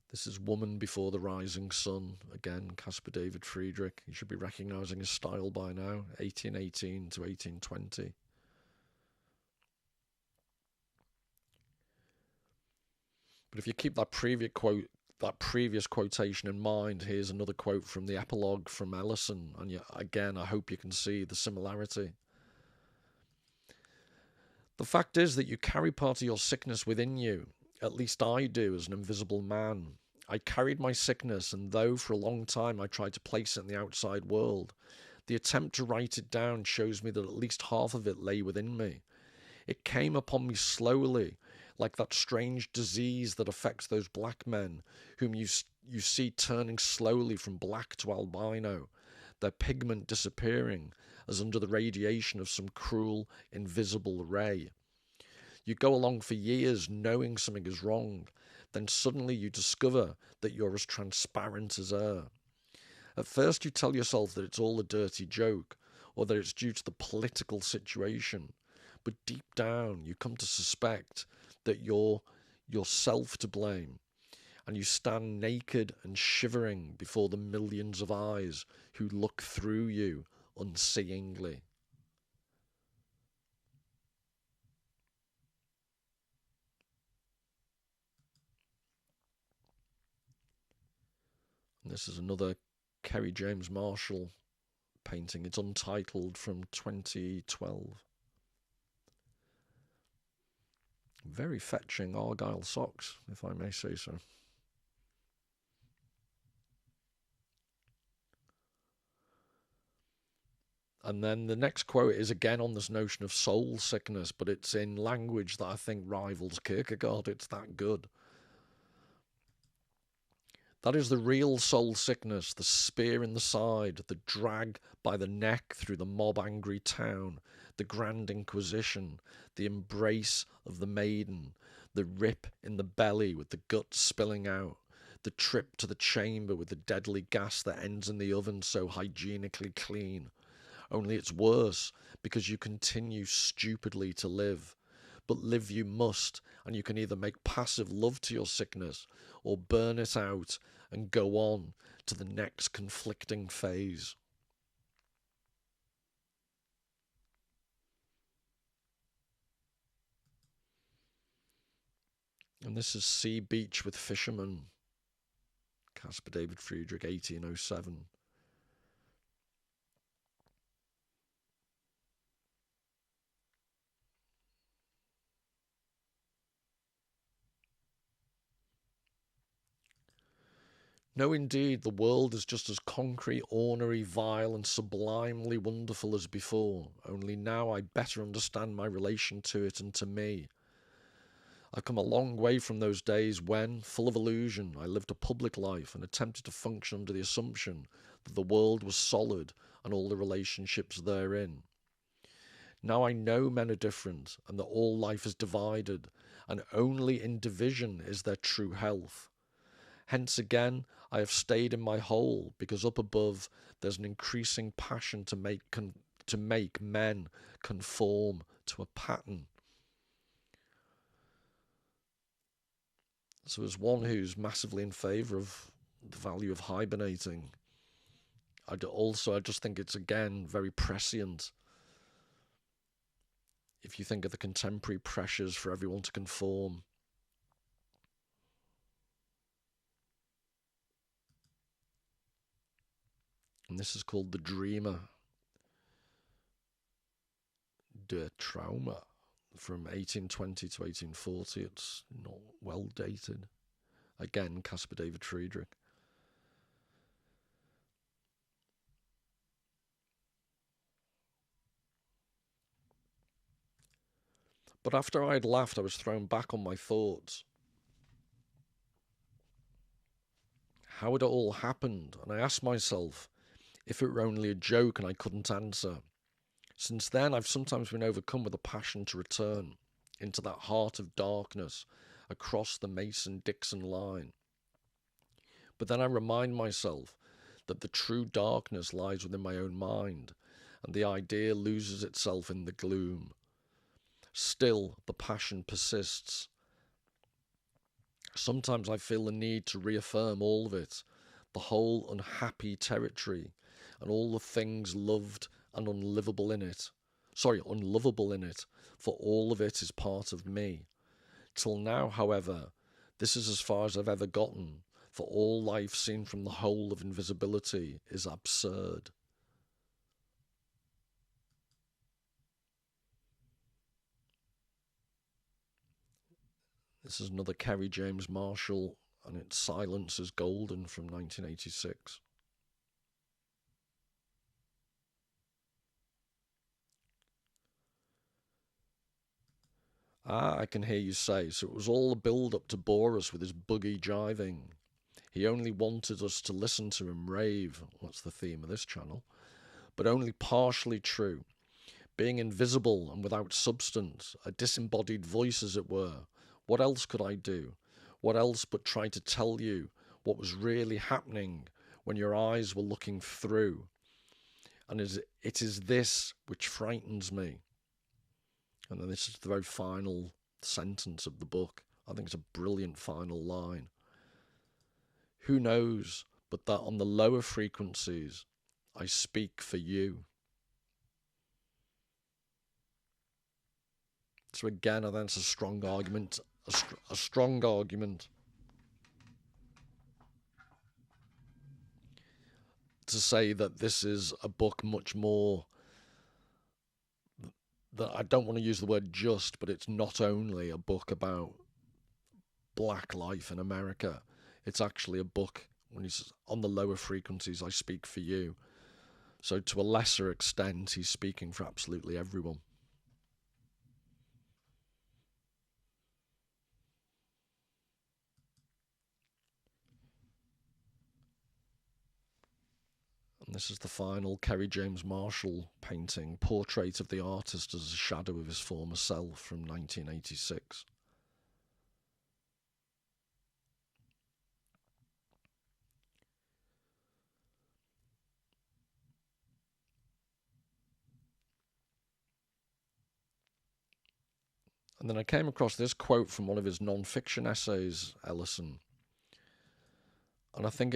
This is Woman Before the Rising Sun, again, Caspar David Friedrich. You should be recognising his style by now, 1818 to 1820. But if you keep that previous quotation in mind, here's another quote from the epilogue from Ellison, and again, I hope you can see the similarity. The fact is that you carry part of your sickness within you. At least I do, as an invisible man. I carried my sickness, and though for a long time I tried to place it in the outside world, the attempt to write it down shows me that at least half of it lay within me. It came upon me slowly, like that strange disease that affects those black men whom you see turning slowly from black to albino, their pigment disappearing as under the radiation of some cruel, invisible ray. You go along for years knowing something is wrong, then suddenly you discover that you're as transparent as air. At first you tell yourself that it's all a dirty joke, or that it's due to the political situation, but deep down you come to suspect that you're yourself to blame, and you stand naked and shivering before the millions of eyes who look through you unseeingly. And this is another Kerry James Marshall painting. It's untitled, from 2012. Very fetching Argyle socks, if I may say so. And then the next quote is again on this notion of soul sickness, but it's in language that I think rivals Kierkegaard. It's that good. That is the real soul sickness, the spear in the side, the drag by the neck through the mob-angry town, the grand inquisition, the embrace of the maiden, the rip in the belly with the guts spilling out, the trip to the chamber with the deadly gas that ends in the oven so hygienically clean. Only it's worse because you continue stupidly to live. But live you must, and you can either make passive love to your sickness or burn it out and go on to the next conflicting phase. And this is Sea Beach with Fishermen, Caspar David Friedrich, 1807. No, indeed, the world is just as concrete, ornery, vile, and sublimely wonderful as before, only now I better understand my relation to it and to me. I've come a long way from those days when, full of illusion, I lived a public life and attempted to function under the assumption that the world was solid and all the relationships therein. Now I know men are different and that all life is divided, and only in division is there true health. Hence again, I have stayed in my hole, because up above there's an increasing passion to make men conform to a pattern. So as one who's massively in favour of the value of hibernating, I just think it's again very prescient. If you think of the contemporary pressures for everyone to conform, and this is called The Dreamer, Der Trauma, from 1820 to 1840. It's not well dated. Again, Caspar David Friedrich. But after I had laughed, I was thrown back on my thoughts. How had it all happened? And I asked myself if it were only a joke, and I couldn't answer. Since then, I've sometimes been overcome with a passion to return into that heart of darkness across the Mason-Dixon line. But then I remind myself that the true darkness lies within my own mind, and the idea loses itself in the gloom. Still, the passion persists. Sometimes I feel the need to reaffirm all of it, the whole unhappy territory, and all the things loved and unlovable in it, for all of it is part of me. Till now, however, this is as far as I've ever gotten, for all life seen from the whole of invisibility is absurd. This is another Kerry James Marshall, and it's Silence is Golden from 1986. Ah, I can hear you say, so it was all a build-up to bore us with his buggy jiving. He only wanted us to listen to him rave, that's the theme of this channel, but only partially true. Being invisible and without substance, a disembodied voice as it were, what else could I do? What else but try to tell you what was really happening when your eyes were looking through? And it is this which frightens me. And then this is the very final sentence of the book. I think it's a brilliant final line. Who knows but that on the lower frequencies I speak for you? So again, I think it's a strong argument, a strong argument to say that this is a book much more, that I don't want to use the word just, but it's not only a book about black life in America. It's actually a book, when he's on the lower frequencies, I speak for you. So to a lesser extent, he's speaking for absolutely everyone. And this is the final Kerry James Marshall painting, Portrait of the Artist as a Shadow of His Former Self, from 1986. And then I came across this quote from one of his non-fiction essays, Ellison. And I think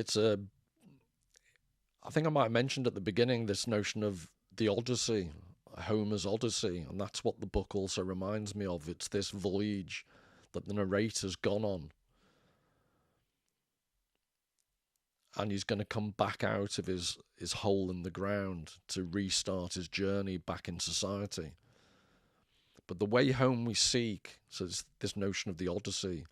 I think I might have mentioned at the beginning this notion of the Odyssey, Homer's Odyssey, and that's what the book also reminds me of. It's this voyage that the narrator's gone on, and he's going to come back out of his hole in the ground to restart his journey back in society. But the way home we seek, so it's this notion of the Odyssey,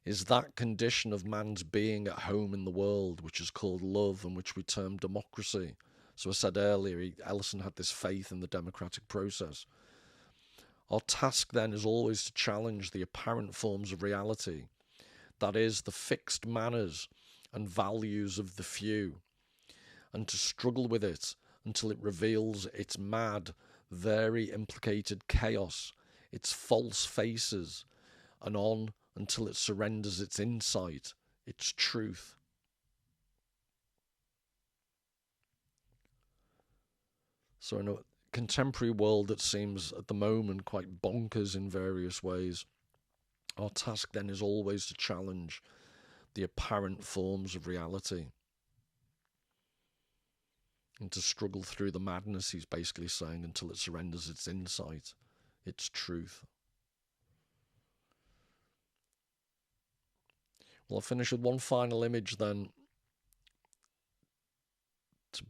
is that condition of man's being at home in the world, which is called love and which we term democracy. So I said earlier, Ellison had this faith in the democratic process. Our task then is always to challenge the apparent forms of reality, that is, the fixed manners and values of the few, and to struggle with it until it reveals its mad, very implicated chaos, its false faces, and on until it surrenders its insight, its truth. So in a contemporary world that seems at the moment quite bonkers in various ways, our task then is always to challenge the apparent forms of reality and to struggle through the madness, he's basically saying, until it surrenders its insight, its truth. Well, I'll finish with one final image then to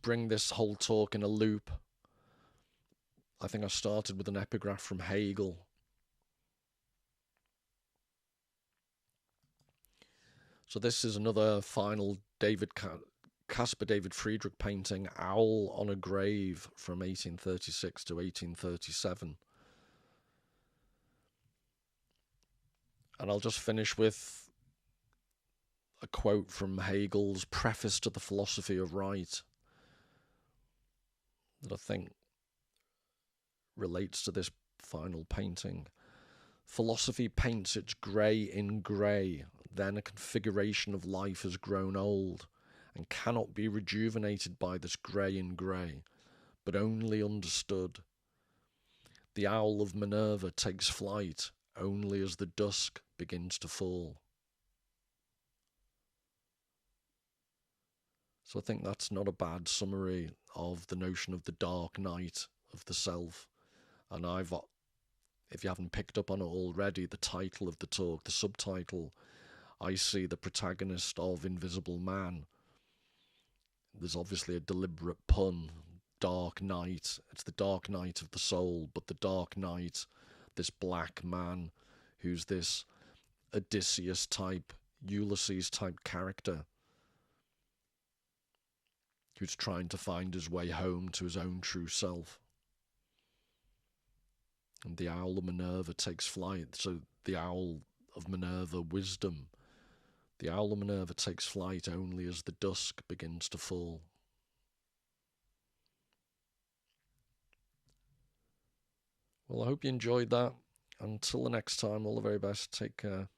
bring this whole talk in a loop. I think I started with an epigraph from Hegel. So this is another final Caspar David Friedrich painting, Owl on a Grave, from 1836 to 1837. And I'll just finish with a quote from Hegel's Preface to the Philosophy of Right that I think relates to this final painting. Philosophy paints its grey in grey, then a configuration of life has grown old and cannot be rejuvenated by this grey in grey, but only understood. The owl of Minerva takes flight only as the dusk begins to fall. So I think that's not a bad summary of the notion of the dark night of the self. And if you haven't picked up on it already, the title of the talk, the subtitle, I see the protagonist of Invisible Man. There's obviously a deliberate pun. Dark night. It's the dark night of the soul, but the dark night, this black man who's this Odysseus type, Ulysses type character who's trying to find his way home to his own true self. And the owl of Minerva takes flight. So the owl of Minerva, wisdom. The owl of Minerva takes flight only as the dusk begins to fall. Well, I hope you enjoyed that. Until the next time, all the very best. Take care.